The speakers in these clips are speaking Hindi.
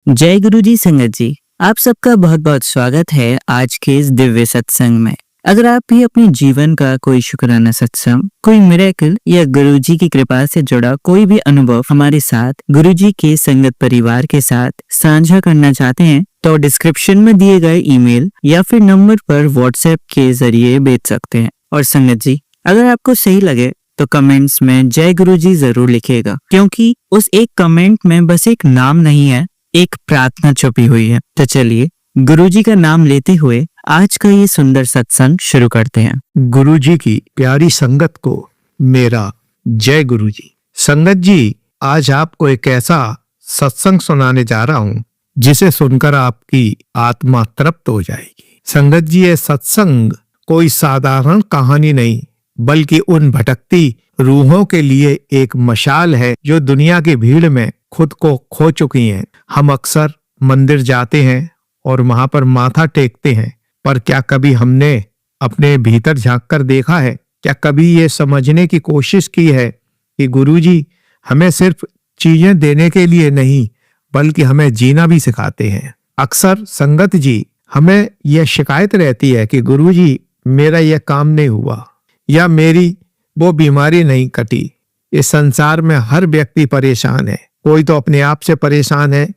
जय गुरु जी संगत जी, आप सबका बहुत बहुत स्वागत है आज के इस दिव्य सत्संग में। अगर आप भी अपने जीवन का कोई शुक्राना सत्संग, कोई मिरेकल या गुरु जी की कृपा से जुड़ा कोई भी अनुभव हमारे साथ गुरु जी के संगत परिवार के साथ साझा करना चाहते हैं तो डिस्क्रिप्शन में दिए गए ईमेल या फिर नंबर पर व्हाट्सएप के जरिए भेज सकते हैं। और संगत जी, अगर आपको सही लगे तो कमेंट्स में जय गुरु जी जरूर लिखिएगा, क्योंकि उस एक कमेंट में बस एक नाम नहीं है, एक प्रार्थना छुपी हुई है। तो चलिए गुरुजी का नाम लेते हुए आज का ये सुंदर सत्संग शुरू करते हैं। गुरुजी की प्यारी संगत को मेरा जय गुरुजी। संगत जी, आज आपको एक ऐसा सत्संग सुनाने जा रहा हूं जिसे सुनकर आपकी आत्मा तृप्त हो जाएगी। संगत जी, ये सत्संग कोई साधारण कहानी नहीं, बल्कि उन भटकती रूहों के लिए एक मशाल है जो दुनिया की भीड़ में खुद को खो चुकी हैं। हम अक्सर मंदिर जाते हैं और वहां पर माथा टेकते हैं, पर क्या कभी हमने अपने भीतर झांककर देखा है? क्या कभी ये समझने की कोशिश की है कि गुरुजी हमें सिर्फ चीजें देने के लिए नहीं, बल्कि हमें जीना भी सिखाते हैं। अक्सर संगत जी, हमें यह शिकायत रहती है कि गुरुजी मेरा यह काम नहीं हुआ या मेरी वो बीमारी नहीं कटी। इस संसार में हर व्यक्ति परेशान है। कोई तो अपने आप से परेशान है,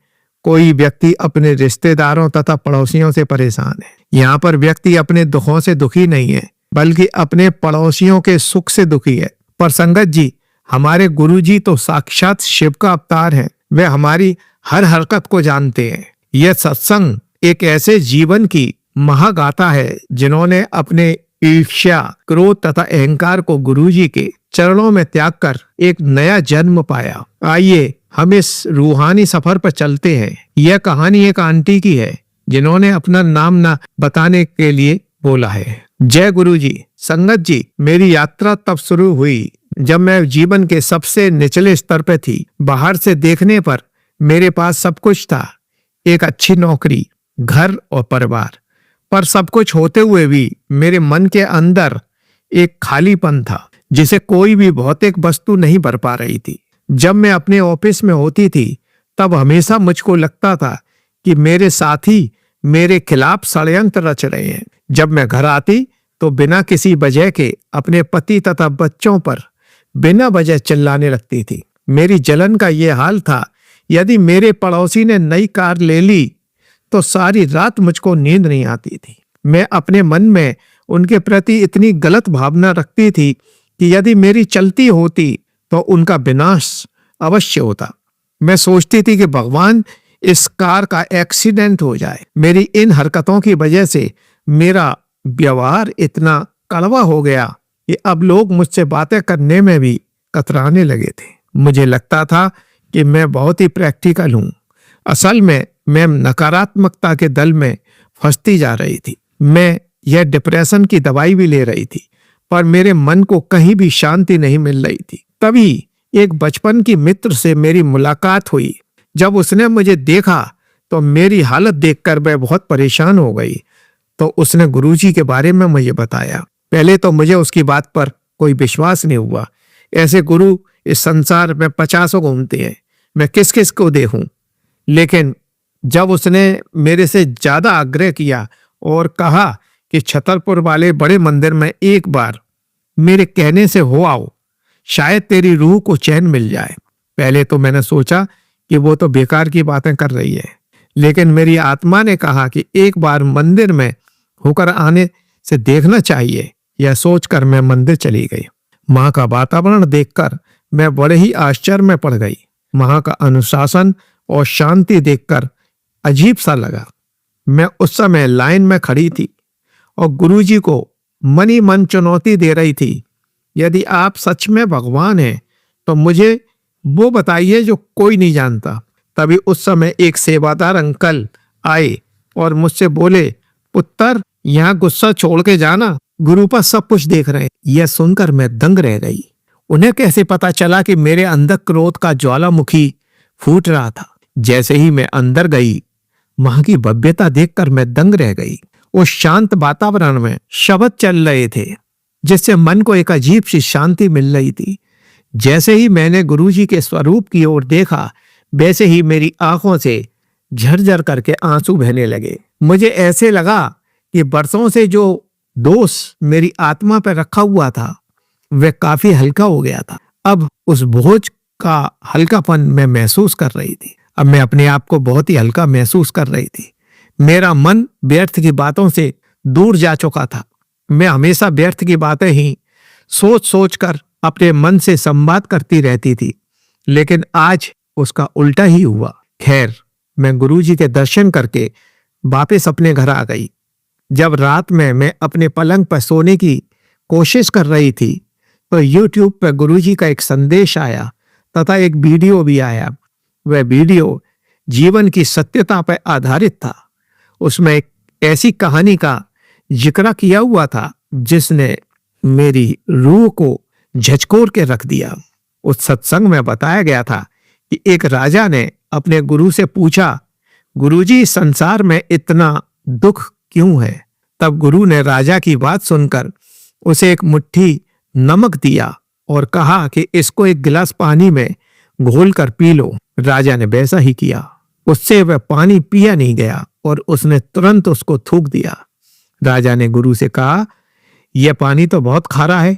कोई व्यक्ति अपने रिश्तेदारों तथा पड़ोसियों से परेशान है। यहाँ पर व्यक्ति अपने दुखों से दुखी नहीं है, बल्कि अपने पड़ोसियों के सुख से दुखी है। पर संगत जी, हमारे गुरुजी तो साक्षात शिव का अवतार है। वे हमारी हर हरकत को जानते हैं। यह सत्संग एक ऐसे जीवन की महागाथा है जिन्होंने अपने ईर्ष्या, क्रोध तथा अहंकार को गुरुजी के चरणों में त्याग कर एक नया जन्म पाया। आइए हम इस रूहानी सफर पर चलते हैं। यह कहानी एक आंटी की है जिन्होंने अपना नाम न बताने के लिए बोला है। जय गुरुजी। संगत जी, मेरी यात्रा तब शुरू हुई जब मैं जीवन के सबसे निचले स्तर पर थी। बाहर से देखने पर मेरे पास सब कुछ था, एक अच्छी नौकरी, घर और परिवार। पर सब कुछ होते हुए भी मेरे मन के अंदर एक खालीपन था जिसे कोई भी भौतिक वस्तु नहीं भर पा रही थी। जब मैं अपने ऑफिस में होती थी तब हमेशा मुझको लगता था कि मेरे साथी मेरे खिलाफ षड्यंत्र रच रहे हैं। जब मैं घर आती तो बिना किसी वजह के अपने पति तथा बच्चों पर बिना वजह चिल्लाने लगती थी। मेरी जलन का ये हाल था, यदि मेरे पड़ोसी ने नई कार ले ली तो सारी रात मुझको नींद नहीं आती थी। मैं अपने मन में उनके प्रति इतनी गलत भावना रखती थी कि यदि मेरी चलती होती तो उनका विनाश अवश्य होता। मैं सोचती थी कि भगवान इस कार का एक्सीडेंट हो जाए। मेरी इन हरकतों की वजह से मेरा व्यवहार इतना कड़वा हो गया कि अब लोग मुझसे बातें करने में भी कतराने लगे थे। मुझे लगता था कि मैं बहुत ही प्रैक्टिकल हूँ। असल में मैं नकारात्मकता के दल में फंसती जा रही थी। मैं यह डिप्रेशन की दवाई भी ले रही थी, पर मेरे मन को कहीं भी शांति नहीं मिल रही थी। तभी एक बचपन की मित्र से मेरी मुलाकात हुई। जब उसने मुझे देखा तो मेरी हालत देखकर वह बहुत परेशान हो गई। तो उसने गुरुजी के बारे में मुझे बताया। पहले तो मुझे उसकी बात पर कोई विश्वास नहीं हुआ। ऐसे गुरु इस संसार में 50 घूमते हैं, मैं किस किस को देखूं। लेकिन जब उसने मेरे से ज्यादा आग्रह किया और कहा कि छतरपुर वाले बड़े मंदिर में एक बार मेरे कहने से हो आओ, शायद तेरी रूह को चैन मिल जाए। पहले तो मैंने सोचा कि वो तो बेकार की बातें कर रही है, लेकिन मेरी आत्मा ने कहा कि एक बार मंदिर में होकर आने से देखना चाहिए। यह सोचकर मैं मंदिर चली गई। वहां का वातावरण देखकर मैं बड़े ही आश्चर्य में पड़ गई। वहां का अनुशासन और शांति देखकर अजीब सा लगा। मैं उस समय लाइन में खड़ी थी और गुरुजी को मन ही मन चुनौती दे रही थी, यदि आप सच में भगवान हैं तो मुझे वो बताइए जो कोई नहीं जानता। तभी उस समय एक सेवादार अंकल आए और मुझसे बोले, पुत्र यहाँ गुस्सा छोड़ के जाना, गुरु पर सब कुछ देख रहे हैं। यह सुनकर मैं दंग रह गई। उन्हें कैसे पता चला कि मेरे अंदर क्रोध का ज्वालामुखी फूट रहा था। जैसे ही मैं अंदर गई, वहां की भव्यता देखकर मैं दंग रह गई। उस शांत वातावरण में शब्द चल रहे थे जिससे मन को एक अजीब सी शांति मिल रही थी। जैसे ही मैंने गुरुजी के स्वरूप की ओर देखा, वैसे ही मेरी आंखों से झरझर करके आंसू बहने लगे। मुझे ऐसे लगा कि बरसों से जो दोष मेरी आत्मा पर रखा हुआ था वह काफी हल्का हो गया था। अब उस बोझ का हल्कापन मैं महसूस कर रही थी। अब मैं अपने आप को बहुत ही हल्का महसूस कर रही थी। मेरा मन व्यर्थ की बातों से दूर जा चुका था। मैं हमेशा व्यर्थ की बातें ही सोच सोच कर अपने मन से संवाद करती रहती थी, लेकिन आज उसका उल्टा ही हुआ। खैर, मैं गुरुजी के दर्शन करके वापस अपने घर आ गई। जब रात में मैं अपने पलंग पर सोने की कोशिश कर रही थी तो YouTube पर गुरुजी का एक संदेश आया तथा एक वीडियो भी आया। वह वीडियो जीवन की सत्यता पर आधारित था। उसमें एक ऐसी कहानी का जिक्र किया हुआ था जिसने मेरी रूह को झकझोर के रख दिया। उस सत्संग में बताया गया था कि एक राजा ने अपने गुरु से पूछा, गुरुजी, संसार में इतना दुख क्यों है? तब गुरु ने राजा की बात सुनकर उसे एक मुट्ठी नमक दिया और कहा कि इसको एक गिलास पानी में घोलकर पी लो। राजा ने वैसा ही किया। उससे वह पानी पिया नहीं गया और उसने तुरंत उसको थूक दिया। राजा ने गुरु से कहा, यह पानी तो बहुत खारा है।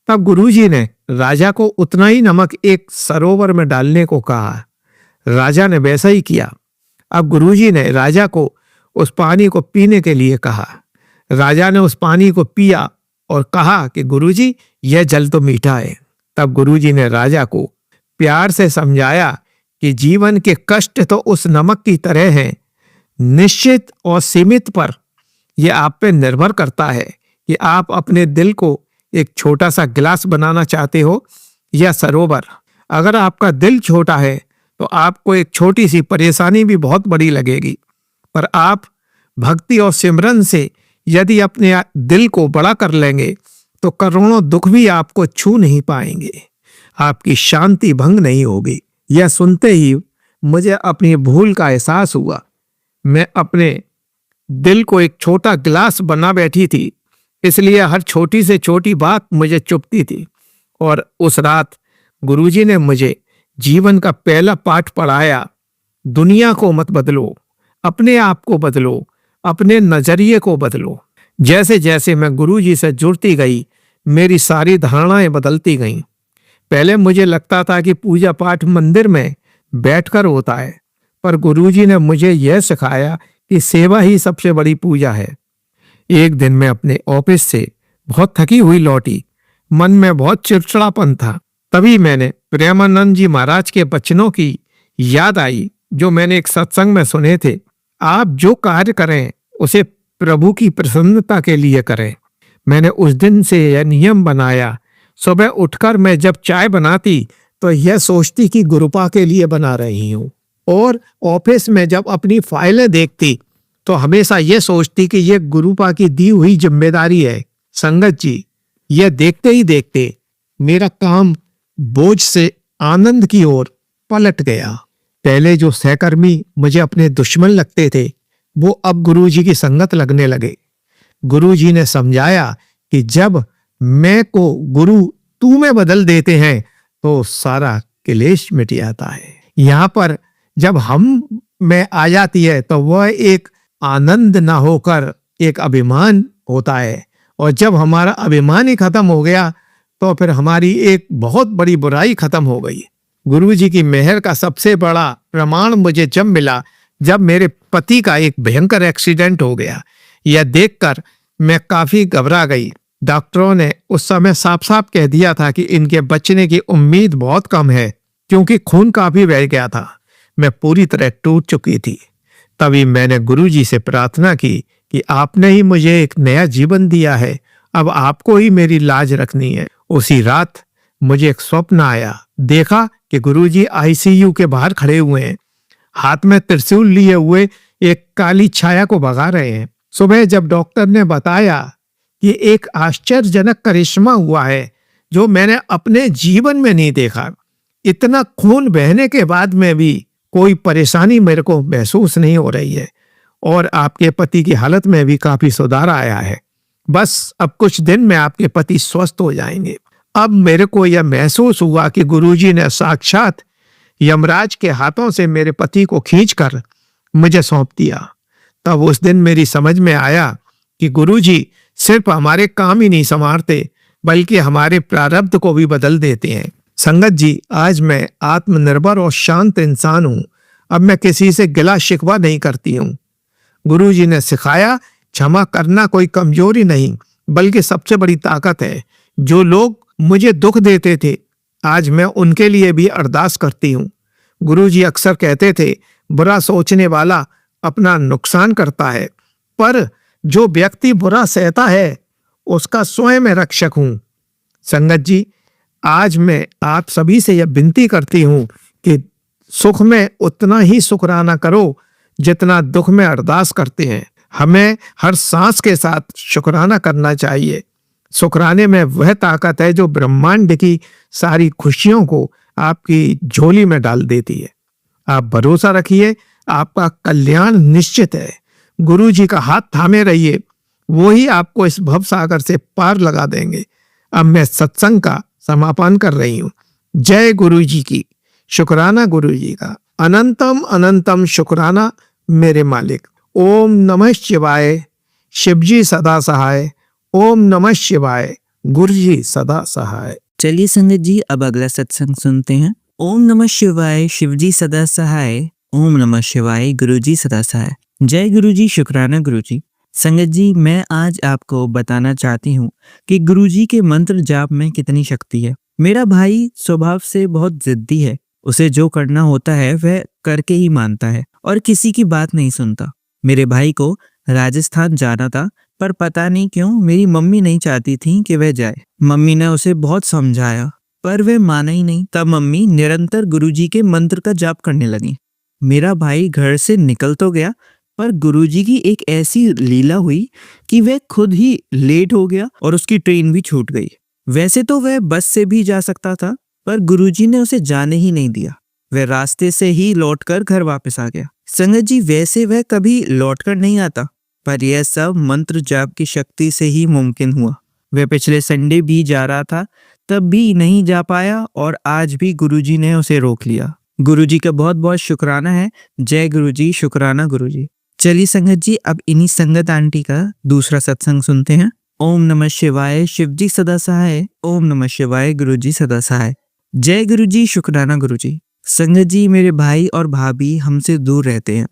तब गुरुजी ने राजा को उतना ही नमक एक सरोवर में डालने को कहा। राजा ने वैसा ही किया। अब गुरुजी ने राजा को उस पानी को पीने के लिए कहा। राजा ने उस पानी को पिया और कहा कि गुरुजी, यह जल तो मीठा है। तब गुरुजी ने राजा को प्यार से समझाया कि जीवन के कष्ट तो उस नमक की तरह हैं, निश्चित और सीमित पर यह आप पे निर्भर करता है कि आप अपने दिल को एक छोटा सा गिलास बनाना चाहते हो या सरोवर। अगर आपका दिल छोटा है तो आपको एक छोटी सी परेशानी भी बहुत बड़ी लगेगी, पर आप भक्ति और सिमरन से यदि अपने दिल को बड़ा कर लेंगे तो करोड़ों दुख भी आपको छू नहीं पाएंगे। आपकी शांति भंग नहीं होगी। यह सुनते ही मुझे अपनी भूल का एहसास हुआ। मैं अपने दिल को एक छोटा गिलास बना बैठी थी, इसलिए हर छोटी से छोटी बात मुझे चुभती थी। और उस रात गुरुजी ने मुझे जीवन का पहला पाठ पढ़ाया, दुनिया को मत बदलो, अपने आप को बदलो, अपने नजरिए को बदलो। जैसे जैसे मैं गुरुजी से जुड़ती गई, मेरी सारी धारणाएं बदलती गईं। पहले मुझे लगता था कि पूजा पाठ मंदिर में बैठकर होता है, पर गुरुजी ने मुझे यह सिखाया कि सेवा ही सबसे बड़ी पूजा है। एक दिन मैं अपने ऑफिस से बहुत थकी हुई लौटी। मन में बहुत चिड़चिड़ापन था। तभी मैंने प्रेमानंद जी महाराज के वचनों की याद आई जो मैंने एक सत्संग में सुने थे। आप जो कार्य करें उसे प्रभु की प्रसन्नता के लिए करें। मैंने उस दिन से यह नियम बनाया, सुबह उठकर मैं जब चाय बनाती तो यह सोचती कि गुरुपा के लिए बना रही हूँ, और ऑफिस में जब अपनी फाइलें देखती तो हमेशा यह सोचती कि यह गुरुपा की दी हुई जिम्मेदारी है। संगत जी, यह देखते ही देखते मेरा काम बोझ से आनंद की ओर पलट गया। पहले जो सहकर्मी मुझे अपने दुश्मन लगते थे वो अब गुरुजी की संगत लगने लगे। गुरुजी ने समझाया कि जब मैं को गुरु तू में बदल देते हैं तो सारा क्लेश मिट जाता है। यहाँ पर जब हम में आ जाती है तो वह एक आनंद ना होकर एक अभिमान होता है, और जब हमारा अभिमान ही खत्म हो गया तो फिर हमारी एक बहुत बड़ी बुराई खत्म हो गई। गुरुजी की मेहर का सबसे बड़ा प्रमाण मुझे जब मिला जब मेरे पति का एक भयंकर एक्सीडेंट हो गया। यह देखकर मैं काफी घबरा गई। डॉक्टरों ने उस समय साफ साफ कह दिया था कि इनके बचने की उम्मीद बहुत कम है, क्योंकि खून काफी बह गया था। मैं पूरी तरह टूट चुकी थी। तभी मैंने गुरुजी से प्रार्थना की कि आपने ही मुझे एक नया जीवन दिया है, अब आपको ही मेरी लाज रखनी है। उसी रात मुझे एक स्वप्न आया। देखा कि गुरुजी ICU के बाहर खड़े हुए हैं, हाथ में त्रिशूल लिए हुए एक काली छाया को भगा रहे हैं। सुबह जब डॉक्टर ने बताया कि एक आश्चर्यजनक करिश्मा हुआ है जो मैंने अपने जीवन में नहीं देखा, इतना खून बहने के बाद में भी कोई परेशानी मेरे को महसूस नहीं हो रही है, और आपके पति की हालत में भी काफी सुधार आया है। बस अब कुछ दिन में आपके पति स्वस्थ हो जाएंगे। अब मेरे को यह महसूस हुआ कि गुरुजी ने साक्षात यमराज के हाथों से मेरे पति को खींचकर मुझे सौंप दिया। तब उस दिन मेरी समझ में आया कि गुरुजी सिर्फ हमारे काम ही नहीं संवारते बल्कि हमारे प्रारब्ध को भी बदल देते हैं। संगत जी, आज मैं आत्मनिर्भर और शांत इंसान हूँ। अब मैं किसी से गिला शिकवा नहीं करती हूँ। गुरुजी ने सिखाया क्षमा करना कोई कमजोरी नहीं बल्कि सबसे बड़ी ताकत है। जो लोग मुझे दुख देते थे आज मैं उनके लिए भी अरदास करती हूँ। गुरुजी अक्सर कहते थे बुरा सोचने वाला अपना नुकसान करता है, पर जो व्यक्ति बुरा सहता है उसका स्वयं मैं रक्षक हूँ। संगत जी, आज मैं आप सभी से यह विनती करती हूँ कि सुख में उतना ही शुक्राना करो जितना दुख में अरदास करते हैं। हमें हर सांस के साथ शुक्राना करना चाहिए। शुक्राने में वह ताकत है जो ब्रह्मांड की सारी खुशियों को आपकी झोली में डाल देती है। आप भरोसा रखिए, आपका कल्याण निश्चित है। गुरु जी का हाथ थामे रहिए, वो ही आपको इस भव सागर से पार लगा देंगे। अब मैं सत्संग का समापन कर रही हूँ। जय गुरु जी की। शुक्राना गुरु जी का। अनंतम अनंतम शुक्राना मेरे मालिक। ओम नमः शिवाय। शिवजी सदा सहाय। ओम नमः शिवाय। गुरु जी सदा सहाय। चलिए संगत जी, अब अगला सत्संग सुनते हैं। ओम नमः शिवाय, शिवजी सदा सहाय। ओम नमः शिवाय, गुरुजी सदा सहाय। जय गुरुजी, शुक्राना गुरुजी। संगत जी, मैं आज आपको बताना चाहती हूँ कि गुरुजी के मंत्र जाप में कितनी शक्ति है। मेरा भाई स्वभाव से बहुत जिद्दी है। उसे जो करना होता है वह करके ही मानता है और किसी की बात नहीं सुनता। मेरे भाई को राजस्थान जाना था, पर पता नहीं क्यों मेरी मम्मी नहीं चाहती थी कि वह जाए। मम्मी ने उसे बहुत समझाया पर वह माना ही नहीं। तब मम्मी निरंतर गुरुजी के मंत्र का जाप करने लगी। मेरा भाई घर से निकल तो गया, पर गुरुजी की एक ऐसी लीला हुई कि वह खुद ही लेट हो गया और उसकी ट्रेन भी छूट गई। वैसे तो वह बस से भी जा सकता था, पर गुरुजी ने उसे जाने ही नहीं दिया। वह रास्ते से ही लौटकर घर वापस आ गया। संगत जी, वैसे वह कभी लौटकर नहीं आता, पर यह सब मंत्र जाप की शक्ति से ही मुमकिन हुआ। वह पिछले संडे भी जा रहा था, तब भी नहीं जा पाया और आज भी गुरुजी ने उसे रोक लिया। गुरुजी का बहुत बहुत शुक्राना है। जय गुरुजी, शुक्राना गुरुजी। चलिए संगत जी, अब इन्हीं संगत आंटी का दूसरा सत्संग सुनते हैं। ओम नमः शिवाय, शिवजी सदा सहाय। ओम नमः शिवाय, गुरुजी सदा सहाय। जय गुरुजी, शुक्राना गुरुजी। संगत जी, मेरे भाई और भाभी हमसे दूर रहते हैं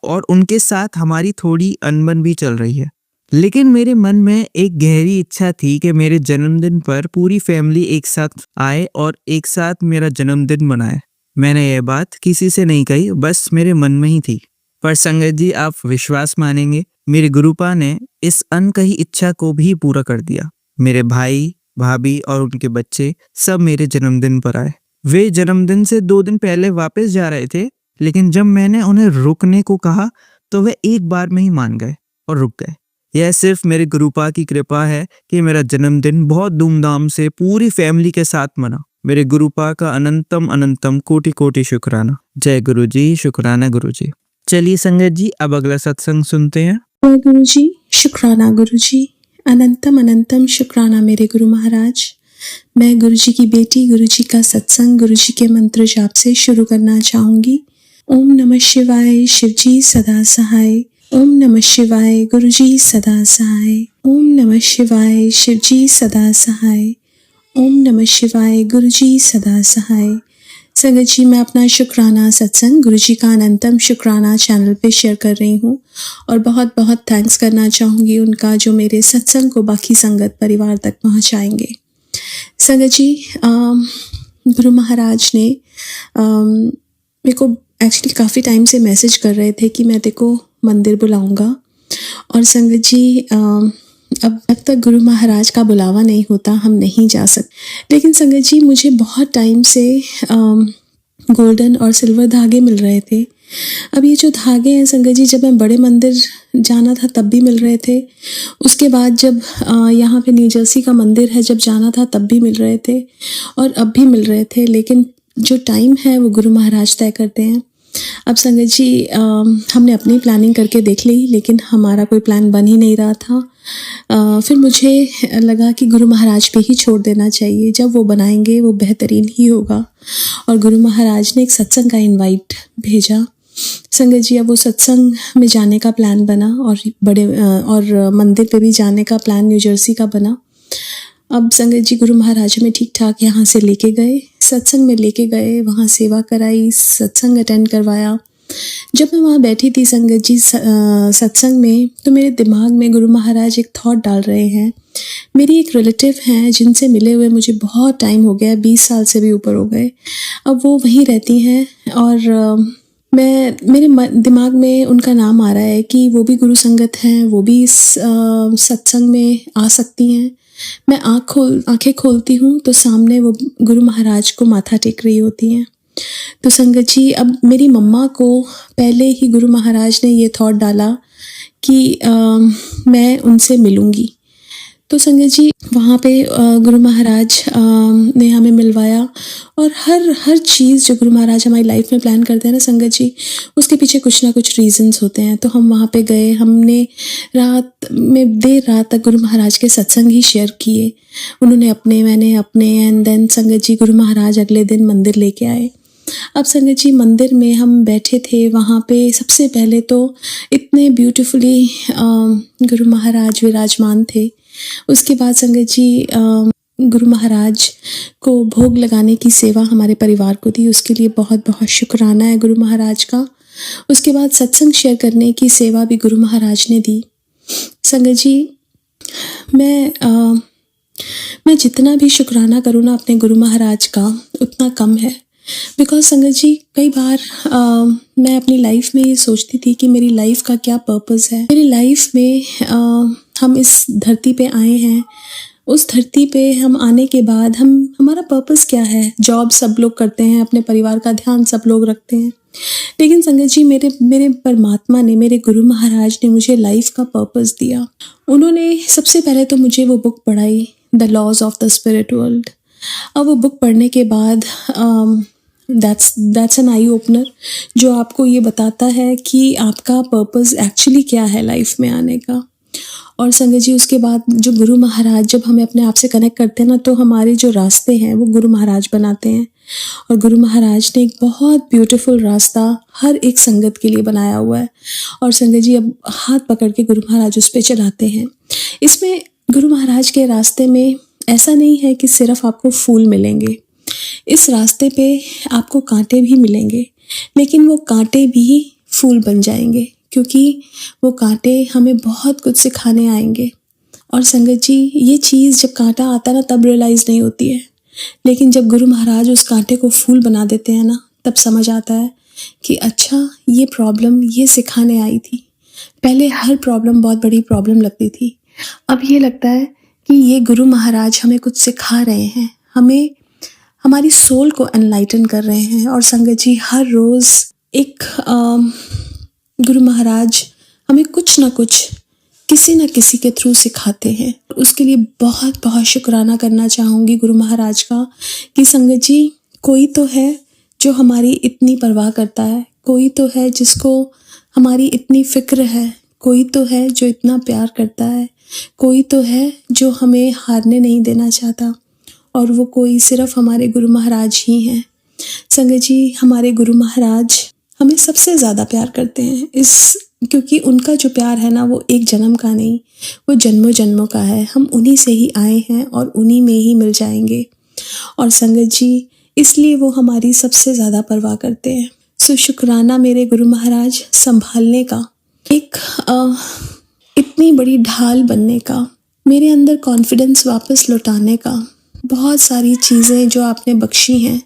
और उनके साथ हमारी थोड़ी अनबन भी चल रही है, लेकिन मेरे मन में एक गहरी इच्छा थी कि मेरे जन्मदिन पर पूरी फैमिली एक साथ आए और एक साथ मेरा जन्मदिन मनाए। मैंने यह बात किसी से नहीं कही, बस मेरे मन में ही थी। पर संगत जी, आप विश्वास मानेंगे, मेरे गुरुपा ने इस अनकही इच्छा को भी पूरा कर दिया। मेरे भाई, भाभी और उनके बच्चे सब मेरे जन्मदिन पर आए। वे जन्मदिन से 2 दिन पहले वापस जा रहे थे, लेकिन जब मैंने उन्हें रुकने को कहा तो वे एक बार में ही मान गए और रुक गए। यह सिर्फ मेरे गुरुपा की कृपा है कि मेरा जन्मदिन बहुत धूमधाम से पूरी फैमिली के साथ मना। मेरे गुरुपा का अनंतम अनंतम कोटि कोटि शुक्राना। जय गुरुजी, शुक्राना गुरुजी। चलिए संगत जी, अब अगला सत्संग सुनते हैं। जय गुरुजी, शुक्राना गुरुजी। अनंतम अनंतम शुक्राना मेरे गुरु महाराज। मैं गुरुजी की बेटी गुरुजी का सत्संग गुरुजी के मंत्र जाप से शुरू करना चाहूंगी। ओम नमः शिवाय, शिवजी सदा सहाय। ओम नमः शिवाय, गुरुजी सदा सहाय। ओम नमः शिवाय, शिवजी सदा सहाय। ओम नमः शिवाय, गुरुजी सदा सहाय। संगत जी, मैं अपना शुक्राना सत्संग गुरुजी का अनंतम शुक्राना चैनल पे शेयर कर रही हूँ और बहुत बहुत थैंक्स करना चाहूँगी उनका, जो मेरे सत्संग को बाकी संगत परिवार तक पहुँचाएंगे। संगत जी, गुरु महाराज ने मेरे को एक्चुअली काफ़ी टाइम से मैसेज कर रहे थे कि मैं तेको मंदिर बुलाऊंगा, और संगत जी अब तक गुरु महाराज का बुलावा नहीं होता, हम नहीं जा सकते। लेकिन संगत जी, मुझे बहुत टाइम से गोल्डन और सिल्वर धागे मिल रहे थे। अब ये जो धागे हैं संगत जी, जब मैं बड़े मंदिर जाना था तब भी मिल रहे थे, उसके बाद जब यहाँ पे न्यू जर्सी का मंदिर है जब जाना था तब भी मिल रहे थे, और अब भी मिल रहे थे। लेकिन जो टाइम है वो गुरु महाराज तय करते हैं। अब संगत जी, हमने अपनी प्लानिंग करके देख ली, लेकिन हमारा कोई प्लान बन ही नहीं रहा था। फिर मुझे लगा कि गुरु महाराज पे ही छोड़ देना चाहिए, जब वो बनाएंगे वो बेहतरीन ही होगा। और गुरु महाराज ने एक सत्संग का इनवाइट भेजा संगत जी, अब वो सत्संग में जाने का प्लान बना और मंदिर पे भी जाने का प्लान न्यू जर्सी का बना। अब संगत जी गुरु महाराज हमें ठीक ठाक यहाँ से लेके गए, सत्संग में लेके गए, वहाँ सेवा कराई, सत्संग अटेंड करवाया। जब मैं वहाँ बैठी थी संगत जी सत्संग में, तो मेरे दिमाग में गुरु महाराज एक थॉट डाल रहे हैं। मेरी एक रिलेटिव हैं जिनसे मिले हुए मुझे बहुत टाइम हो गया, 20 साल से भी ऊपर हो गए। अब वो वहीं रहती हैं और मेरे दिमाग में उनका नाम आ रहा है कि वो भी गुरु संगत हैं, वो भी इस सत्संग में आ सकती हैं। मैं आंखें खोलती हूँ तो सामने वो गुरु महाराज को माथा टेक रही होती हैं। तो संगत जी, अब मेरी मम्मा को पहले ही गुरु महाराज ने ये थॉट डाला कि मैं उनसे मिलूँगी। तो संगत जी वहाँ पे गुरु महाराज ने हमें मिलवाया, और हर चीज़ जो गुरु महाराज हमारी लाइफ में प्लान करते हैं ना संगत जी, उसके पीछे कुछ ना कुछ रीजंस होते हैं। तो हम वहाँ पे गए, हमने देर रात तक गुरु महाराज के सत्संग ही शेयर किए। उन्होंने अपने, मैंने अपने, एंड देन संगत जी गुरु महाराज अगले दिन मंदिर लेके आए। अब संगत जी मंदिर में हम बैठे थे, वहाँ पे सबसे पहले तो इतने ब्यूटीफुली गुरु महाराज विराजमान थे। उसके बाद संगत जी गुरु महाराज को भोग लगाने की सेवा हमारे परिवार को दी, उसके लिए बहुत बहुत शुक्राना है गुरु महाराज का। उसके बाद सत्संग शेयर करने की सेवा भी गुरु महाराज ने दी। संगत जी मैं जितना भी शुक्राना करूँ ना अपने गुरु महाराज का, उतना कम है। बिकॉज संगत जी कई बार मैं अपनी लाइफ में ये सोचती थी कि मेरी लाइफ का क्या पर्पस है। मेरी लाइफ में हम इस धरती पे आए हैं, उस धरती पे हम आने के बाद हमारा पर्पस क्या है। जॉब सब लोग करते हैं, अपने परिवार का ध्यान सब लोग रखते हैं, लेकिन संगत जी मेरे परमात्मा ने, मेरे गुरु महाराज ने मुझे लाइफ का पर्पस दिया। उन्होंने सबसे पहले तो मुझे वो बुक पढ़ाई, the laws of the spirit world. अब वो बुक पढ़ने के बाद दैट्स एन आई ओपनर, जो आपको ये बताता है कि आपका पर्पस एक्चुअली क्या है लाइफ में आने का। और संगत जी उसके बाद जो गुरु महाराज, जब हमें अपने आप से कनेक्ट करते हैं ना, तो हमारे जो रास्ते हैं वो गुरु महाराज बनाते हैं। और गुरु महाराज ने एक बहुत ब्यूटीफुल रास्ता हर एक संगत के लिए बनाया हुआ है। और संगत जी अब हाथ पकड़ के गुरु महाराज उस पर चलाते हैं। इसमें गुरु महाराज के रास्ते में ऐसा नहीं है कि सिर्फ आपको फूल मिलेंगे, इस रास्ते पे आपको कांटे भी मिलेंगे, लेकिन वो कांटे भी फूल बन जाएंगे, क्योंकि वो कांटे हमें बहुत कुछ सिखाने आएंगे। और संगत जी ये चीज़ जब कांटा आता है ना, तब रियलाइज़ नहीं होती है, लेकिन जब गुरु महाराज उस कांटे को फूल बना देते हैं ना, तब समझ आता है कि अच्छा ये प्रॉब्लम ये सिखाने आई थी। पहले हर प्रॉब्लम बहुत बड़ी प्रॉब्लम लगती थी, अब ये लगता है कि ये गुरु महाराज हमें कुछ सिखा रहे हैं, हमें हमारी सोल को एनलाइटन कर रहे हैं। और संगत जी हर रोज़ एक गुरु महाराज हमें कुछ ना कुछ किसी न किसी के थ्रू सिखाते हैं। उसके लिए बहुत बहुत शुक्राना करना चाहूँगी गुरु महाराज का कि संगत जी कोई तो है जो हमारी इतनी परवाह करता है, कोई तो है जिसको हमारी इतनी फ़िक्र है, कोई तो है जो इतना प्यार करता है, कोई तो है जो हमें हारने नहीं देना चाहता, और वो कोई सिर्फ हमारे गुरु महाराज ही हैं। संगत जी हमारे गुरु महाराज हमें सबसे ज़्यादा प्यार करते हैं, क्योंकि उनका जो प्यार है ना, वो एक जन्म का नहीं, वो जन्मों जन्मों का है। हम उन्हीं से ही आए हैं और उन्हीं में ही मिल जाएंगे। और संगत जी इसलिए वो हमारी सबसे ज़्यादा परवाह करते हैं। सो शुक्राना मेरे गुरु महाराज संभालने का, एक इतनी बड़ी ढाल बनने का, मेरे अंदर कॉन्फिडेंस वापस लौटाने का, बहुत सारी चीज़ें जो आपने बख्शी हैं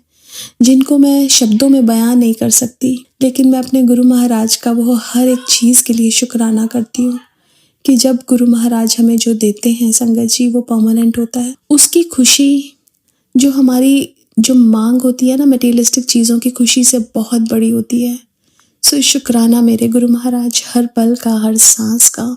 जिनको मैं शब्दों में बयां नहीं कर सकती, लेकिन मैं अपने गुरु महाराज का वो हर एक चीज़ के लिए शुक्राना करती हूँ कि जब गुरु महाराज हमें जो देते हैं संगत जी वो परमानेंट होता है। उसकी खुशी जो हमारी जो मांग होती है ना मटेरियलिस्टिक चीज़ों की खुशी से बहुत बड़ी होती है। सो शुक्राना मेरे गुरु महाराज हर पल का, हर सांस का,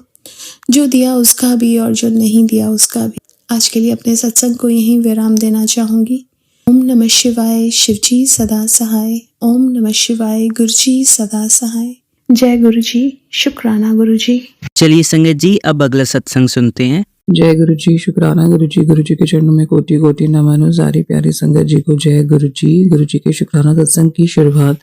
जो दिया उसका भी और जो नहीं दिया उसका भी। आज के लिए अपने सत्संग को यहीं विराम देना चाहूँगी। ओम नमः शिवाय, शिवजी सदा सहाय। ओम नमः शिवाय, गुरुजी सदा सहाय। जय गुरु जी, शुक्राना गुरु जी। चलिए संगत जी अब अगला सत्संग सुनते हैं। जय गुरु जी, शुक्राना गुरु जी के चरणों में कोटि कोटि नमन। सारी प्यारी संगत जी को जय गुरु जी। गुरु जी के शुक्राना सत्संग की शुरुआत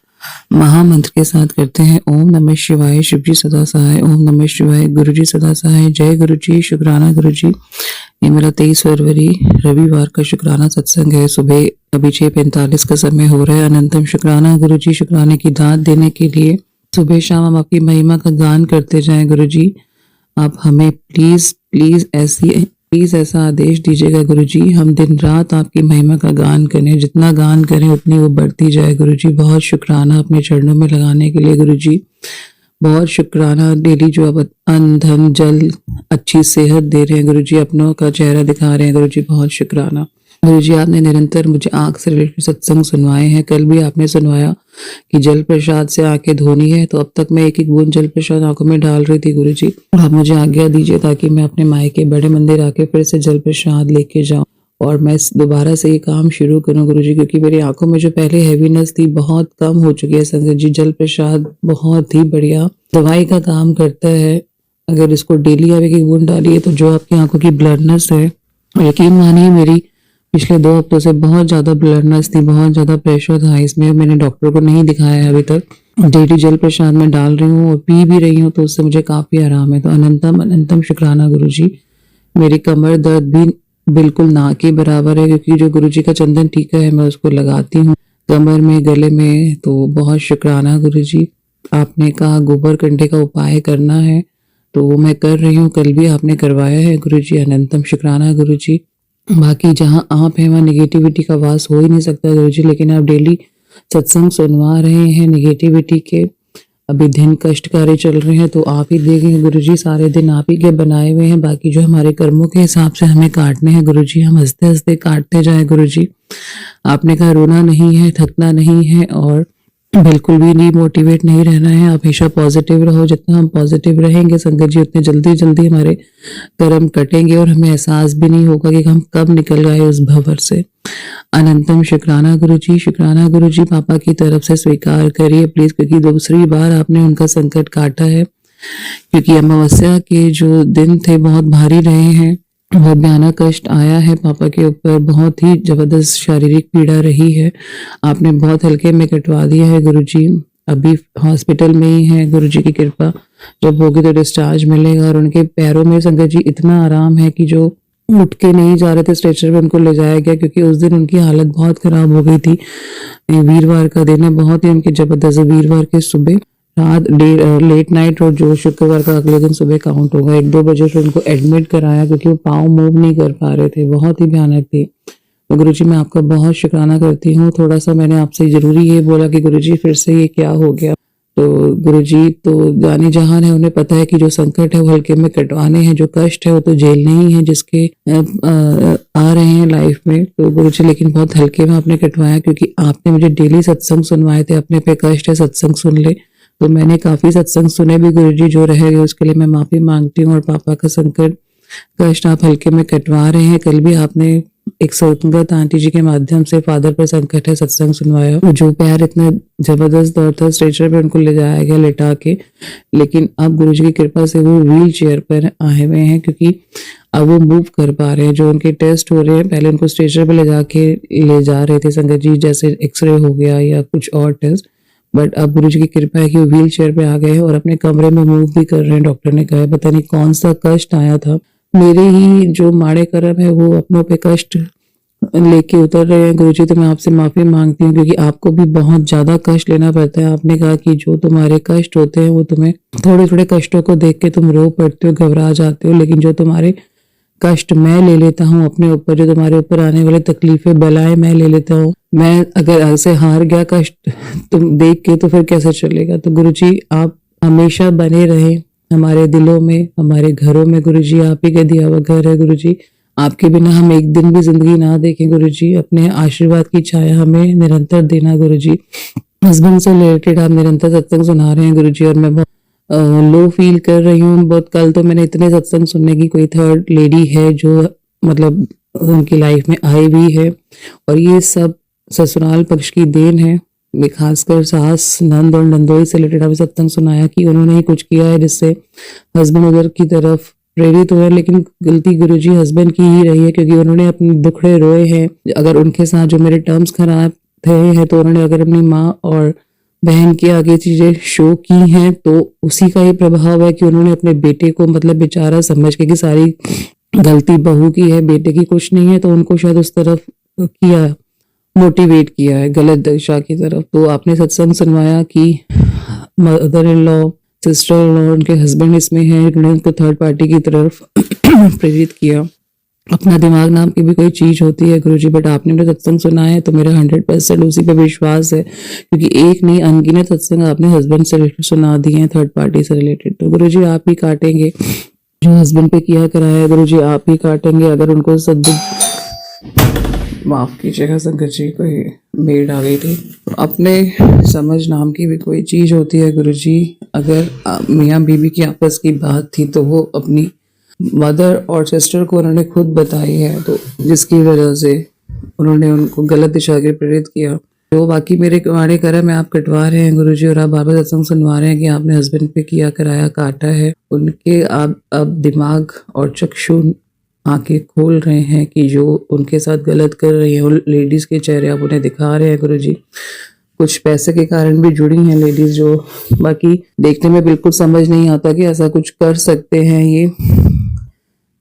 महामंत्र के साथ करते हैं। ओम नमः शिवाय, शिव जी सदा सहाय। ओम नमः शिवाय, गुरु जी सदा सहाय। जय गुरु जी, शुक्राना गुरु जी। ये मेरा 23 फरवरी रविवार का शुक्राना सत्संग है। सुबह अभी 6:45 का समय हो रहा है। अनंतम शुक्राना गुरु जी, शुक्राने की दात देने के लिए। सुबह शाम हम आपकी महिमा का गान करते जाएं गुरु जी। आप हमें प्लीज ऐसा आदेश दीजिएगा गुरु जी, हम दिन रात आपकी महिमा का गान करें। जितना गान करें उतनी वो बढ़ती जाए गुरु जी। बहुत शुक्राना अपने चरणों में लगाने के लिए गुरु जी। बहुत शुक्राना डेली जो आप अन्न धन जल अच्छी सेहत दे रहे हैं गुरु जी, अपनों का चेहरा दिखा रहे हैं गुरु जी। बहुत शुक्राना गुरु जी। आपने निरंतर मुझे आंख से रिलेटेड सत्संग सुनवाए हैं। कल भी आपने सुनवाया कि जल प्रसाद से आंखें धोनी है, तो अब तक मैं एक एक बूंद जल प्रसाद आंखों में डाल रही थी गुरु जी। आप मुझे आज्ञा दीजिए ताकि मैं अपने मायके बड़े मंदिर आके फिर से जल प्रसाद लेके जाऊं और मैं दोबारा से ये काम शुरू करूं गुरु जी, क्योंकि मेरी आंखों में जो पहले हैवीनेस थी बहुत कम हो चुकी है संगत जी। जल प्रसाद बहुत ही बढ़िया दवाई का काम करता है। अगर इसको डेली आप एक एक बूंद डालिए तो जो आपकी आंखों की ब्लरनेस है, यकीन मानिए मेरी पिछले 2 हफ्तों से बहुत ज्यादा ब्लरनेस थी, बहुत ज्यादा प्रेशर था इसमें। मैंने डॉक्टर को नहीं दिखाया है अभी तक। डेली जल प्रसाद में डाल रही हूँ और पी भी रही हूँ, तो उससे मुझे काफी आराम है। तो अनंतम अनंतम शुक्राना गुरु जी। मेरी कमर दर्द भी बिल्कुल ना के बराबर है, क्योंकि जो गुरु जी का चंदन टीका है मैं उसको लगाती हूँ कमर में, गले में। तो बहुत शुक्राना गुरु जी। आपने कहा गोबर कंडे का उपाय करना है, तो वो मैं कर रही हूँ। कल भी आपने करवाया है गुरु जी। अनंतम शुक्राना गुरु जी। बाकी जहाँ आप हैं वहाँ निगेटिविटी का वास हो ही नहीं सकता गुरु जी, लेकिन आप डेली सत्संग सुनवा रहे हैं निगेटिविटी के। अभी दिन कष्टकारी चल रहे हैं, तो आप ही देखेंगे गुरु जी। सारे दिन आप ही के बनाए हुए हैं। बाकी जो हमारे कर्मों के हिसाब से हमें काटने हैं गुरु जी, हम हंसते हंसते काटते जाए गुरु जी। आपने कहा रोना नहीं है, थकना नहीं है और बिल्कुल भी डिमोटिवेट नहीं रहना है। आप हमेशा पॉजिटिव रहो। जितना हम पॉजिटिव रहेंगे संगत जी, उतने जल्दी जल्दी हमारे कर्म कटेंगे और हमें एहसास भी नहीं होगा कि हम कब निकल गए उस भंवर से। अनंतम शुक्राना गुरु जी, शुक्राना गुरु जी। पापा की तरफ से स्वीकार करिए प्लीज, क्योंकि दूसरी बार आपने उनका संकट काटा है। क्योंकि अमावस्या के जो दिन थे बहुत भारी रहे हैं, बहुत भयानक कष्ट आया है पापा के ऊपर, बहुत ही जबरदस्त शारीरिक पीड़ा रही है। आपने बहुत हल्के में कटवा दिया है गुरुजी। अभी हॉस्पिटल में ही है, गुरुजी की कृपा जब होगी तो डिस्चार्ज मिलेगा। और उनके पैरों में संगत जी इतना आराम है कि जो उठ के नहीं जा रहे थे स्ट्रेचर पे, उनको ले जाया गया, क्योंकि उस दिन उनकी हालत बहुत खराब हो गई थी। वीरवार का दिन है, बहुत ही उनकी जबरदस्त। वीरवार के सुबह रात लेट नाइट और जो शुक्रवार का अगले दिन सुबह काउंट होगा। 1-2 बजे से उनको एडमिट कराया, क्योंकि वो पाँव मूव नहीं कर पा रहे थे, बहुत ही भयानक थी। तो गुरुजी मैं आपका बहुत शुक्राना करती हूँ। थोड़ा सा मैंने आपसे जरूरी ये बोला कि गुरुजी फिर से ये क्या हो गया। तो गुरुजी तो जाने जहान है, उन्हें पता है कि जो संकट है वो हल्के में कटवाने हैं, जो कष्ट है वो तो झेलने ही है जिसके आ रहे हैं लाइफ में। तो गुरुजी लेकिन बहुत हल्के में आपने कटवाया, क्योंकि आपने मुझे डेली सत्संग सुनवाए थे। अपने पे कष्ट है, सत्संग सुन ले। तो मैंने काफी सत्संग सुने भी गुरुजी, जो रह गए उसके लिए मैं माफी मांगती हूँ। और पापा का संकट कष्ट आप हल्के में कटवा रहे हैं। कल भी आपने एक संगत आंटी जी के माध्यम से फादर पर संकट है सत्संग सुनवाया। जो पैर इतना जबरदस्त दौर था, स्ट्रेचर पे उनको ले जाया गया लेटा के, लेकिन अब गुरुजी की कृपा से वो व्हील चेयर पर आए हुए हैं, क्योंकि अब वो मूव कर पा रहे हैं। जो उनके टेस्ट हो रहे हैं, पहले उनको स्ट्रेचर पे ले जा रहे थे संगत जी, जैसे एक्सरे हो गया या कुछ और टेस्ट, बट अब गुरुजी की कृपा है कि वो व्हील चेयर पे आ गए हैं और अपने कमरे में मूव भी कर रहे हैं। डॉक्टर ने कहा पता नहीं कौन सा कष्ट आया था, मेरे ही जो माड़े कर्म है वो अपनों पे कष्ट लेके उतर रहे हैं गुरुजी। तो मैं आपसे माफी मांगती हूँ, क्योंकि आपको भी बहुत ज्यादा कष्ट लेना पड़ता है। आपने कहा कि जो तुम्हारे कष्ट होते हैं वो तुम्हें थोड़े थोड़े कष्टों को देख के तुम रो पड़ते हो, घबरा जाते हो, लेकिन जो तुम्हारे कष्ट मैं ले लेता हूँ अपने ऊपर, जो तुम्हारे ऊपर आने वाले तकलीफें बलाएं मैं ले लेता हूँ। मैं अगर ऐसे हार गया कष्ट तुम देख के, तो फिर कैसे चलेगा। तो गुरुजी आप हमेशा बने रहे हमारे दिलों में, हमारे घरों में। गुरुजी आप ही का दिया हुआ घर है गुरुजी, आपके बिना हम एक दिन भी जिंदगी ना देखें गुरुजी। अपने आशीर्वाद की छाया हमें निरंतर देना गुरुजी। हस्बैंड से रिलेटेड आप निरंतर सत्संग सुना रहे हैं गुरुजी, और मैं बहुत लो फील कर रही हूँ बहुत। कल तो मैंने इतने सत्संग सुनने की, कोई थर्ड लेडी है जो मतलब उनकी लाइफ में आई भी है, और ये सब ससुराल पक्ष की देन है। खासकर सास, नंद और नंदोई से रिलेटेड आप सत्संग सुनाया कि उन्होंने ही कुछ किया है जिससे हस्बैंड उधर की तरफ प्रेरित हुए, लेकिन गलती गुरुजी हस्बैंड की ही रही है, क्योंकि उन्होंने अपने दुखड़े रोए हैं। अगर उनके साथ जो मेरे टर्म्स खराब थे हैं, तो उन्होंने अगर अपनी माँ और बहन के आगे चीजें शो की हैं, तो उसी का ही प्रभाव है कि उन्होंने अपने बेटे को मतलब बेचारा समझ के कि सारी गलती बहू की है, बेटे की कुछ नहीं है, तो उनको शायद उस तरफ किया, मोटिवेट किया है गलत दिशा की तरफ। तो आपने सत्संग सुनवाया कि mother in law, sister in law, उनके हस्बैंड इसमें है, उन्होंने उनको थर्ड पार्टी की तरफ प्रेरित किया। अपना दिमाग नाम की भी कोई चीज होती है गुरुजी, बट आपने मेरा सत्संग सुना है तो मेरा 100% उसी पे विश्वास है, क्योंकि एक नहीं अनगिनत सत्संग आपने हस्बैंड से रिलेटेड सुना दिए हैं, थर्ड पार्टी से रिलेटेड। तो गुरुजी आप ही काटेंगे जो हस्बैंड पे किया कराया है, गुरुजी आप ही काटेंगे। अगर उनको माफ कीजिएगा संगत जी, कोई मेड आ गई थी। तो अपने समझ नाम की भी कोई चीज होती है गुरुजी। अगर मियाँ बीवी की आपस की बात थी तो वो अपनी मदर और सिस्टर को उन्होंने खुद बताई है, तो जिसकी वजह से उन्होंने उनको गलत दिशा के प्रेरित किया। जो बाकी मेरे कमाने करा मैं आप कटवा रहे हैं गुरुजी, और आप बाबा सत्संग सुनवा रहे हैं कि आपने हस्बैंड पे किया कराया काटा है, उनके आप अब दिमाग और चक्षु आंखें खोल रहे हैं कि जो उनके साथ गलत कर रही है उन लेडीज के चेहरे आप उन्हें दिखा रहे हैं गुरुजी। कुछ पैसे के कारण भी जुड़ी हैं लेडीज, जो बाकी देखने में बिल्कुल समझ नहीं आता कि ऐसा कुछ कर सकते हैं ये,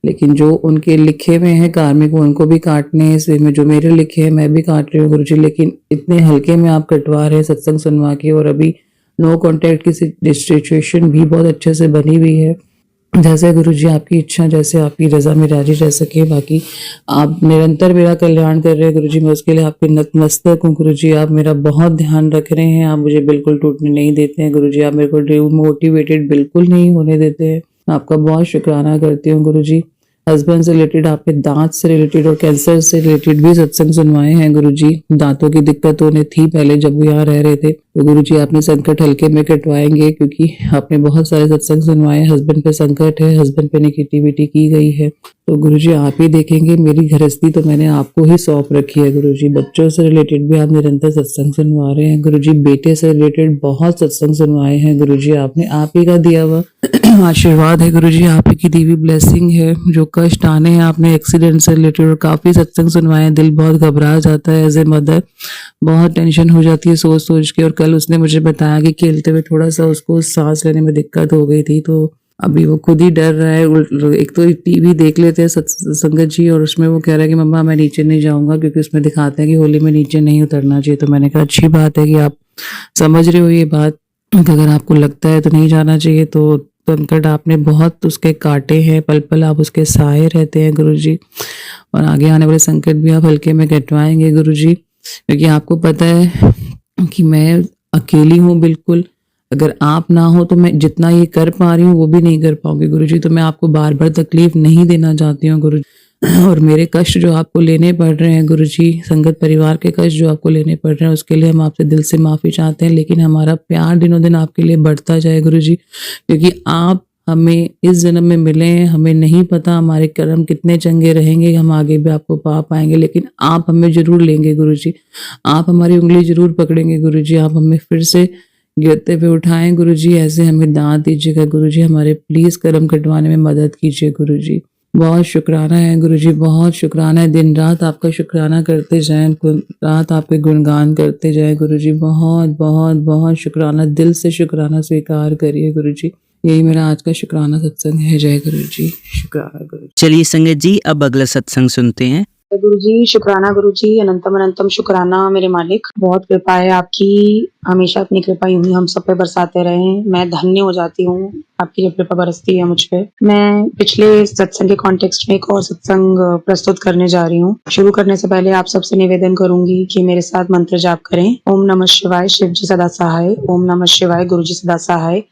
लेकिन जो उनके लिखे हुए हैं कार्मिक उनको भी काटने हैं। इसलिए में जो मेरे लिखे हैं मैं भी काट रही हूँ गुरुजी, लेकिन इतने हल्के में आप कटवा रहे हैं सत्संग सुनवा के, और अभी नो कॉन्टैक्ट की सिचुएशन भी बहुत अच्छे से बनी हुई है। जैसे गुरुजी आपकी इच्छा, जैसे आपकी रजा में राजी रह सके। बाकी आप निरंतर मेरा कल्याण कर रहे हैं गुरुजी, मैं उसके लिए आपके नतमस्तक हूँ गुरुजी। आप मेरा बहुत ध्यान रख रहे हैं, आप मुझे बिल्कुल टूटने नहीं देते हैं गुरुजी, आप मेरे को डिमोटिवेटेड बिल्कुल नहीं होने देते हैं। आपका बहुत शुक्राना करती हूँ गुरुजी। हस्बैंड से रिलेटेड, आपके दांत से रिलेटेड और कैंसर से रिलेटेड भी सत्संग सुनवाए हैं गुरुजी। दांतों की दिक्कत उन्हें थी पहले जब वो यहाँ रह रहे थे, तो गुरुजी आपने संकट हल्के में कटवाएंगे, क्योंकि आपने बहुत सारे सत्संग सुनवाए। हस्बैंड पे संकट है, हस्बैंड पे नेगेटिविटी की गई है, तो गुरुजी आप ही देखेंगे। मेरी गृहस्थी तो मैंने आपको ही सौंप रखी है गुरुजी। बच्चों से रिलेटेड भी आप निरंतर सत्संग सुनवा रहे हैं गुरुजी। बेटे से रिलेटेड बहुत सत्संग सुनवाए हैं गुरुजी, आपने आप ही का दिया हुआ आशीर्वाद है गुरुजी, आप ही की दी हुई ब्लेसिंग है। जो कष्ट आने हैं आपने एक्सीडेंट से रिलेटेड और काफी सत्संग सुनवाए हैं। दिल बहुत घबरा जाता है एज ए मदर, बहुत टेंशन हो जाती है सोच सोच के। और कल उसने मुझे बताया कि खेलते हुए थोड़ा सा उसको सांस लेने में दिक्कत हो गई थी, तो अभी वो खुद ही डर रहा है। एक तो टीवी देख लेते हैं संगत जी, और उसमें वो कह रहा है कि मम्मा मैं नीचे नहीं जाऊंगा, क्योंकि उसमें दिखाते हैं कि होली में नीचे नहीं उतरना चाहिए। तो मैंने कहा अच्छी बात है कि आप समझ रहे हो ये बात, अगर आपको लगता है तो नहीं जाना चाहिए। तो संकट आपने बहुत उसके काटे हैं, पल पल आप उसके सहाय रहते हैं गुरुजी, और आगे आने वाले संकट भी आप हल्के में कटवाएंगे गुरुजी, क्योंकि आपको पता है कि मैं अकेली हूँ बिल्कुल। अगर आप ना हो तो मैं जितना ये कर पा रही हूँ वो भी नहीं कर पाऊंगी गुरुजी। तो मैं आपको बार बार तकलीफ नहीं देना चाहती हूँ गुरुजी, और मेरे कष्ट जो आपको लेने पड़ रहे हैं गुरुजी, संगत परिवार के कष्ट जो आपको लेने पड़ रहे हैं, उसके लिए हम आपसे दिल से माफी चाहते हैं। लेकिन हमारा प्यार दिनों दिन आपके लिए बढ़ता जाए गुरुजी, क्योंकि आप हमें इस जन्म में मिले हैं। हमें नहीं पता हमारे कर्म कितने चंगे रहेंगे, हम आगे भी आपको पा पाएंगे, लेकिन आप हमें जरूर लेंगे गुरुजी। आप हमारी उंगली जरूर पकड़ेंगे गुरुजी, आप हमें फिर से गिरते पे उठाएं गुरुजी। ऐसे हमें दांत दीजिएगा गुरुजी, हमारे प्लीज कर्म कटवाने में मदद कीजिए गुरुजी। बहुत शुक्राना है गुरुजी, बहुत शुक्राना है। दिन रात आपका शुक्राना करते जाएं, रात आपके गुणगान करते जाएं गुरुजी। बहुत बहुत बहुत शुक्राना, दिल से शुक्राना स्वीकार करिए गुरुजी। यही मेरा आज का शुक्राना सत्संग है। जय गुरुजी, शुक्राना गुरुजी। चलिए संगत जी अब अगला सत्संग सुनते हैं। गुरुजी शुक्राना, गुरुजी अनंतम अनंतम शुक्राना मेरे मालिक। बहुत कृपा है आपकी, हमेशा अपनी कृपा यूं ही हम सब पे बरसाते रहें। मैं धन्य हो जाती हूँ आपकी जब कृपा बरसती है मुझ पे। मैं पिछले सत्संग के कॉन्टेक्स्ट में एक और सत्संग प्रस्तुत करने जा रही हूँ। शुरू करने से पहले आप सबसे निवेदन करूंगी कि मेरे साथ मंत्र जाप करें। ओम नमः शिवाय, शिव जी सदा सहाय। ओम नमः शिवाय, गुरु जी सदा सहाय।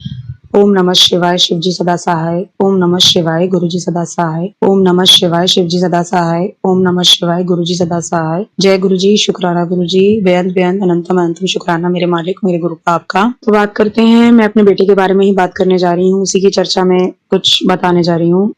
ओम नमः शिवाय, शिव जी सदा सहाय। ओम नमः शिवाय, गुरु जी सदा सहाय। ओम नमः शिवाय, शिव जी सदा सहाय। ओम नमः शिवाय, गुरु जी सदा सहाय। जय गुरु जी, शुक्राना गुरु जी, बेअंत बेअंत अनंतम अनंतम शुक्राना मेरे मालिक, मेरे गुरु का आपका। तो बात करते हैं, मैं अपने बेटे के बारे में ही बात करने जा रही हूँ, उसी की चर्चा में कुछ बताने जा रही हूँ।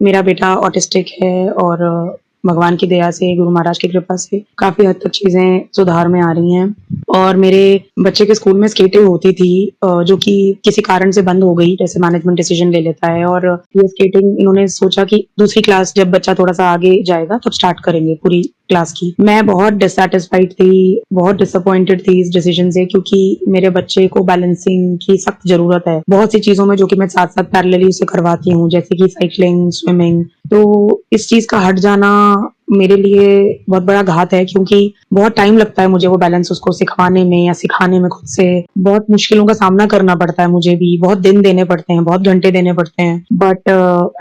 मेरा बेटा ऑटिस्टिक है और भगवान की दया से, गुरु महाराज की कृपा से काफ़ी हद तक चीज़ें सुधार में आ रही हैं। और मेरे बच्चे के स्कूल में स्केटिंग होती थी जो कि किसी कारण से बंद हो गई, जैसे मैनेजमेंट डिसीजन ले लेता है, और ये स्केटिंग इन्होंने सोचा कि दूसरी क्लास जब बच्चा थोड़ा-सा आगे जाएगा तब स्टार्ट करेंगे पूरी क्लास की। मैं बहुत डिससैटिस्फाइड थी, बहुत डिसअपॉइंटेड थी इस डिसीजन से, क्योंकि मेरे बच्चे को बैलेंसिंग की सख्त ज़रूरत है। बहुत सी चीज़ों में जो कि मैं साथ-साथ पैरेलली उसे करवाती हूँ, जैसे कि साइक्लिंग, स्विमिंग। तो इस चीज़ का हट जाना मेरे लिए बहुत बड़ा घात है, क्योंकि बहुत टाइम लगता है मुझे वो बैलेंस उसको सिखवाने में या सिखाने में खुद से। बहुत मुश्किलों का सामना करना पड़ता है मुझे भी, बहुत दिन देने पड़ते हैं, बहुत घंटे देने पड़ते हैं। But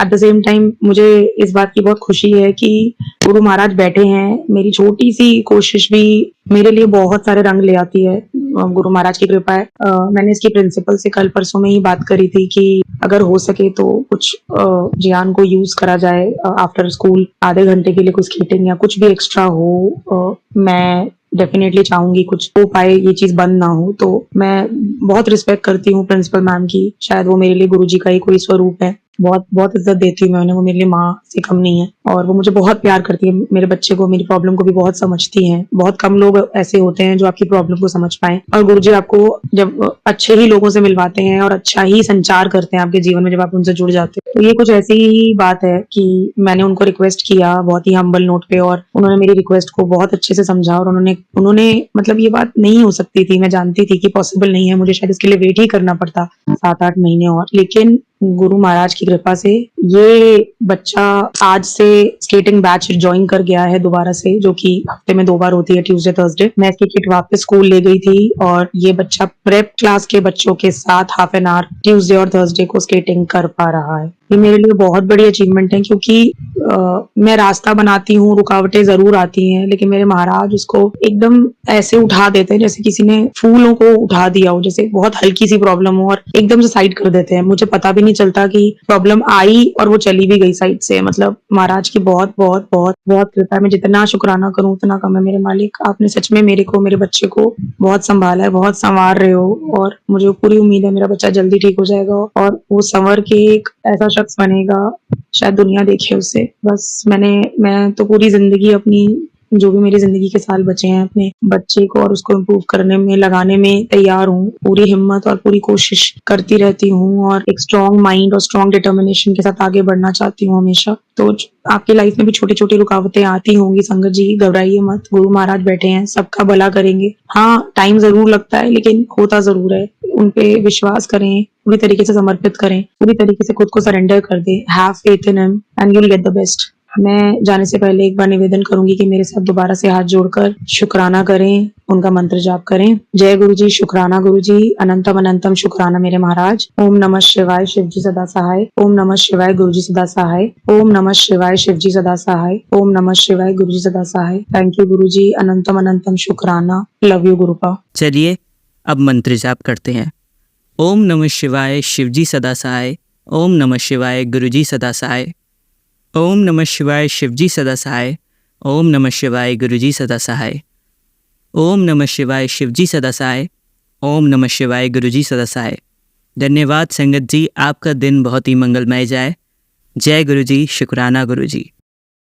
at the same time मुझे इस बात की बहुत खुशी है कि गुरु महाराज बैठे हैं। मेरी छोटी-सी कोशिश भी मेरे लिए बहुत सारे रंग ले आती है। गुरु महाराज की कृपा है। मैंने इसकी प्रिंसिपल से कल परसों में ही बात करी थी कि अगर हो सके तो कुछ ज्ञान को यूज़ करा जाए आफ्टर स्कूल, आधे घंटे के लिए कुछ स्केटिंग या कुछ भी एक्स्ट्रा हो। मैं डेफिनेटली चाहूंगी कुछ हो पाए, ये चीज़ बंद ना हो। तो मैं बहुत रिस्पेक्ट करती हूँ प्रिंसिपल मैम की, शायद वो मेरे लिए गुरुजी का ही कोई स्वरूप है। बहुत बहुत इज्जत देती हूँ मैं उन्हें, वो मेरे लिए माँ से कम नहीं है और वो मुझे बहुत प्यार करती है। मेरे बच्चे को, मेरी प्रॉब्लम को भी बहुत समझती हैं। बहुत कम लोग ऐसे होते हैं जो आपकी प्रॉब्लम को समझ पाएं, और गुरुजी आपको जब अच्छे ही लोगों से मिलवाते हैं और अच्छा ही संचार करते हैं आपके जीवन में जब आप उनसे जुड़ जाते हैं। तो ये कुछ ऐसी ही बात है कि मैंने उनको रिक्वेस्ट किया बहुत ही हम्बल नोट पे, और उन्होंने मेरी रिक्वेस्ट को बहुत अच्छे से समझा, और उन्होंने मतलब ये बात नहीं हो सकती थी, मैं जानती थी कि पॉसिबल नहीं है, मुझे शायद इसके लिए वेट ही करना पड़ता 7-8 महीने और, लेकिन गुरु महाराज की कृपा से ये बच्चा आज से स्केटिंग बैच ज्वाइन कर गया है दोबारा से, जो कि हफ्ते में 2 बार होती है, ट्यूसडे थर्सडे। मैं इसकी किट वापस स्कूल ले गई थी और ये बच्चा प्रेप क्लास के बच्चों के साथ हाफ एन आवर ट्यूसडे और थर्सडे को स्केटिंग कर पा रहा है। ये मेरे लिए बहुत बड़ी अचीवमेंट है, क्योंकि मैं रास्ता बनाती हूँ, रुकावटें जरूर आती हैं, लेकिन मेरे महाराज उसको एकदम ऐसे उठा देते हैं जैसे किसी ने फूलों को उठा दिया हो, जैसे बहुत हल्की सी प्रॉब्लम हो और एकदम से साइड कर देते हैं। मुझे पता भी नहीं चलता कि प्रॉब्लम आई और वो चली भी गई साइड से। मतलब महाराज की बहुत बहुत बहुत बहुत कृपा है। मैं जितना शुक्राना करूं उतना कम है मेरे मालिक। आपने सच में मेरे को, मेरे बच्चे को बहुत संभाला है, बहुत संवार रहे हो, और मुझे पूरी उम्मीद है मेरा बच्चा जल्दी ठीक हो जाएगा और वो संवर के एक ऐसा शख्स बनेगा, शायद दुनिया देखे उसे। बस मैं तो पूरी जिंदगी अपनी, जो भी मेरी जिंदगी के साल बचे हैं, अपने बच्चे को और उसको इम्प्रूव करने में लगाने में तैयार हूँ। पूरी हिम्मत और पूरी कोशिश करती रहती हूँ और एक स्ट्रॉन्ग माइंड और स्ट्रॉन्ग डिटर्मिनेशन के साथ आगे बढ़ना चाहती हूँ हमेशा। तो आपकी लाइफ में भी छोटी छोटी रुकावटें आती होंगी संगत जी, घबराइए मत, गुरु महाराज बैठे हैं, सबका भला करेंगे। हाँ, टाइम जरूर लगता है लेकिन होता जरूर है। उन पे विश्वास करें, पूरी तरीके से समर्पित करें, पूरी तरीके से खुद को सरेंडर कर दे। Have faith in him and you will get the best. मैं जाने से पहले एक बार निवेदन करूंगी कि मेरे साथ दोबारा से हाथ जोड़कर शुक्राना करें, उनका मंत्र जाप करें। जय गुरु जी, शुक्राना गुरु जी, अनंतम अनंतम शुक्राना मेरे महाराज। ओम नमः शिवाय, शिव जी सदा सहाय। ओम नमः शिवाय, गुरु जी सदा सहाय। ओम नमः शिवाय, शिव जी सदा सहाय। ओम नमः शिवाय, गुरु जी सदा सहाय। थैंक यू गुरु जी, अनंतम अनंतम शुक्राना। Love you गुरुपा। चलिए अब मंत्र जाप करते हैं। ओम नमः शिवाय, शिव जी सदा सहाय। ओम नमः शिवाय, गुरु जी सदा सहाय। ओम नमः शिवाय, शिव जी सदा सहाय। ओम नमः शिवाय, गुरु जी सदा सहाय। ओम नमः शिवाय, शिव जी सदा सहाय। ओम नमः शिवाय, गुरु जी सदा सहाय। धन्यवाद संगत जी, आपका दिन बहुत ही मंगलमय जाए। जय गुरु जी, शुक्राना गुरु जी।